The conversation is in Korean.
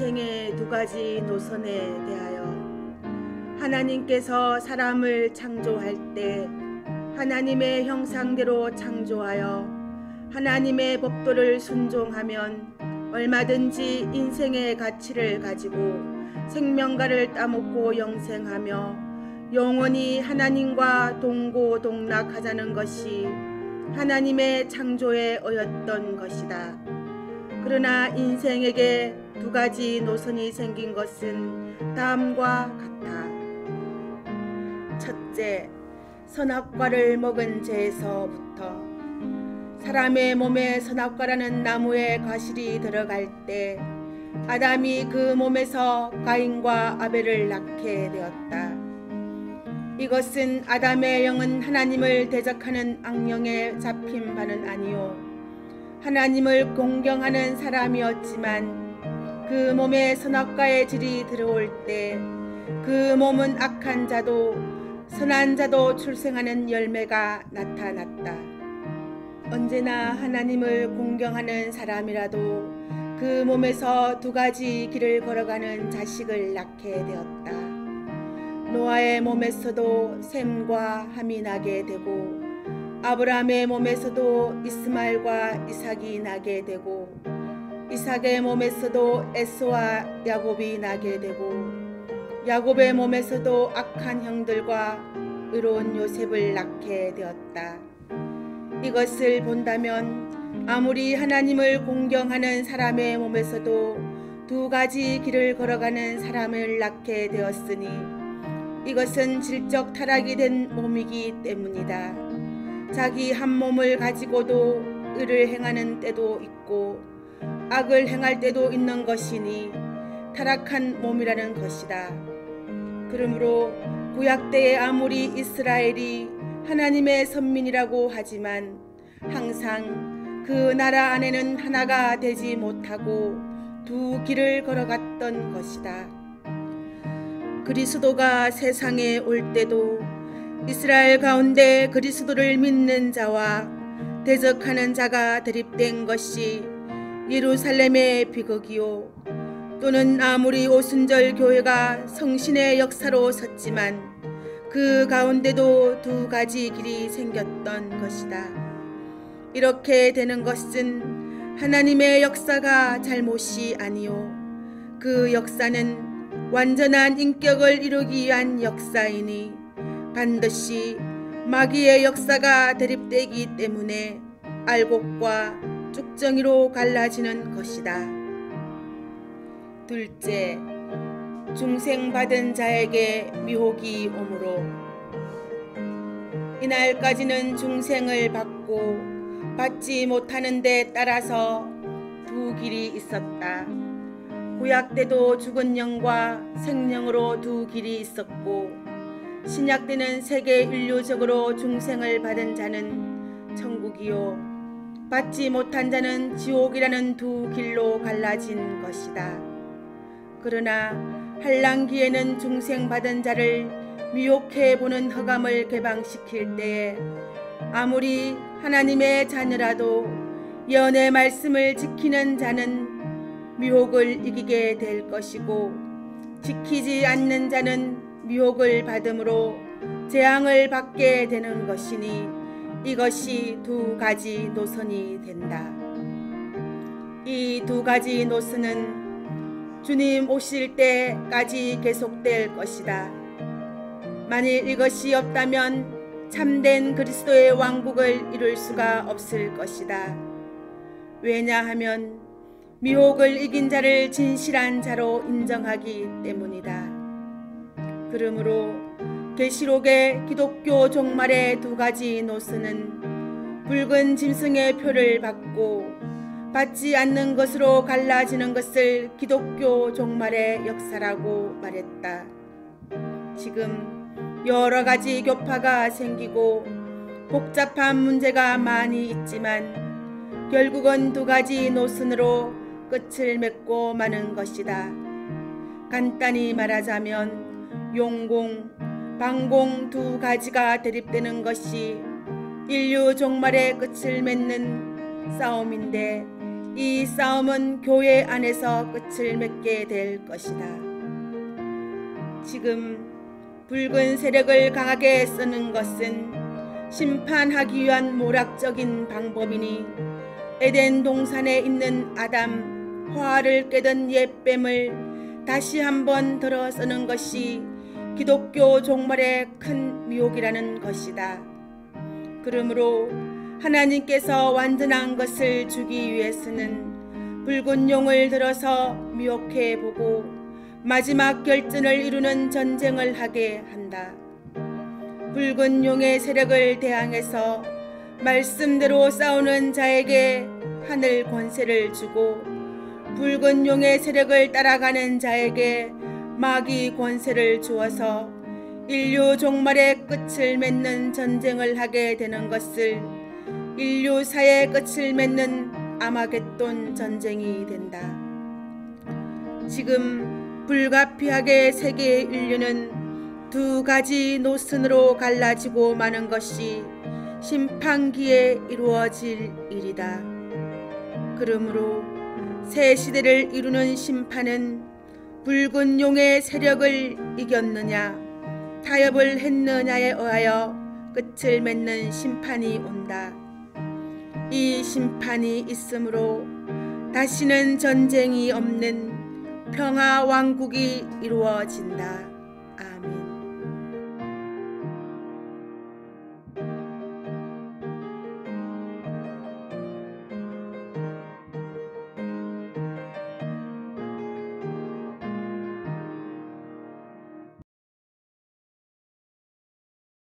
인생의 두 가지 노선에 대하여 하나님께서 사람을 창조할 때 하나님의 형상대로 창조하여 하나님의 법도를 순종하면 얼마든지 인생의 가치를 가지고 생명가를 따먹고 영생하며 영원히 하나님과 동고동락하자는 것이 하나님의 창조에 의였던 것이다. 그러나 인생에게 두 가지 노선이 생긴 것은 다음과 같아. 첫째, 선악과를 먹은 죄에서부터 사람의 몸에 선악과라는 나무의 과실이 들어갈 때 아담이 그 몸에서 가인과 아벨을 낳게 되었다. 이것은 아담의 영은 하나님을 대적하는 악령에 잡힌 바는 아니요 하나님을 공경하는 사람이었지만 그 몸에 선악과의 질이 들어올 때 그 몸은 악한 자도 선한 자도 출생하는 열매가 나타났다. 언제나 하나님을 공경하는 사람이라도 그 몸에서 두 가지 길을 걸어가는 자식을 낳게 되었다. 노아의 몸에서도 셈과 함이 나게 되고 아브라함의 몸에서도 이스마엘과 이삭이 나게 되고 이삭의 몸에서도 에서와 야곱이 나게 되고 야곱의 몸에서도 악한 형들과 의로운 요셉을 낳게 되었다. 이것을 본다면 아무리 하나님을 공경하는 사람의 몸에서도 두 가지 길을 걸어가는 사람을 낳게 되었으니 이것은 질적 타락이 된 몸이기 때문이다. 자기 한 몸을 가지고도 의를 행하는 때도 있고 악을 행할 때도 있는 것이니 타락한 몸이라는 것이다. 그러므로 구약 때에 아무리 이스라엘이 하나님의 선민이라고 하지만 항상 그 나라 안에는 하나가 되지 못하고 두 길을 걸어갔던 것이다. 그리스도가 세상에 올 때도 이스라엘 가운데 그리스도를 믿는 자와 대적하는 자가 대립된 것이 예루살렘의 비극이요 또는 아무리 오순절 교회가 성신의 역사로 섰지만 그 가운데도 두 가지 길이 생겼던 것이다. 이렇게 되는 것은 하나님의 역사가 잘못이 아니요 그 역사는 완전한 인격을 이루기 위한 역사이니 반드시 마귀의 역사가 대립되기 때문에 알곡과 쭉정이로 갈라지는 것이다. 둘째, 중생받은 자에게 미혹이 오므로 이날까지는 중생을 받고 받지 못하는 데 따라서 두 길이 있었다. 구약 때도 죽은 영과 생명으로 두 길이 있었고 신약 때는 세계 인류적으로 중생을 받은 자는 천국이요 받지 못한 자는 지옥이라는 두 길로 갈라진 것이다. 그러나 한란기에는 중생받은 자를 미혹해 보는 허감을 개방시킬 때에 아무리 하나님의 자녀라도 예언의 말씀을 지키는 자는 미혹을 이기게 될 것이고 지키지 않는 자는 미혹을 받음으로 재앙을 받게 되는 것이니 이것이 두 가지 노선이 된다. 이 두 가지 노선은 주님 오실 때까지 계속될 것이다. 만일 이것이 없다면 참된 그리스도의 왕국을 이룰 수가 없을 것이다. 왜냐하면 미혹을 이긴 자를 진실한 자로 인정하기 때문이다. 그러므로 계시록의 기독교 종말의 두 가지 노선은 붉은 짐승의 표를 받고 받지 않는 것으로 갈라지는 것을 기독교 종말의 역사라고 말했다. 지금 여러 가지 교파가 생기고 복잡한 문제가 많이 있지만 결국은 두 가지 노선으로 끝을 맺고 마는 것이다. 간단히 말하자면 용공, 반공 두 가지가 대립되는 것이 인류 종말의 끝을 맺는 싸움인데 이 싸움은 교회 안에서 끝을 맺게 될 것이다. 지금 붉은 세력을 강하게 쓰는 것은 심판하기 위한 모략적인 방법이니 에덴 동산에 있는 아담 화를 깨던 옛뱀을 다시 한번 들어 쓰는 것이 기독교 종말의 큰 미혹이라는 것이다. 그러므로 하나님께서 완전한 것을 주기 위해서는 붉은 용을 들어서 미혹해 보고 마지막 결전을 이루는 전쟁을 하게 한다. 붉은 용의 세력을 대항해서 말씀대로 싸우는 자에게 하늘 권세를 주고 붉은 용의 세력을 따라가는 자에게 마귀 권세를 주어서 인류 종말의 끝을 맺는 전쟁을 하게 되는 것을 인류사의 끝을 맺는 아마겟돈 전쟁이 된다. 지금 불가피하게 세계의 인류는 두 가지 노선으로 갈라지고 마는 것이 심판기에 이루어질 일이다. 그러므로 새 시대를 이루는 심판은 붉은 용의 세력을 이겼느냐 타협을 했느냐에 의하여 끝을 맺는 심판이 온다. 이 심판이 있으므로 다시는 전쟁이 없는 평화 왕국이 이루어진다.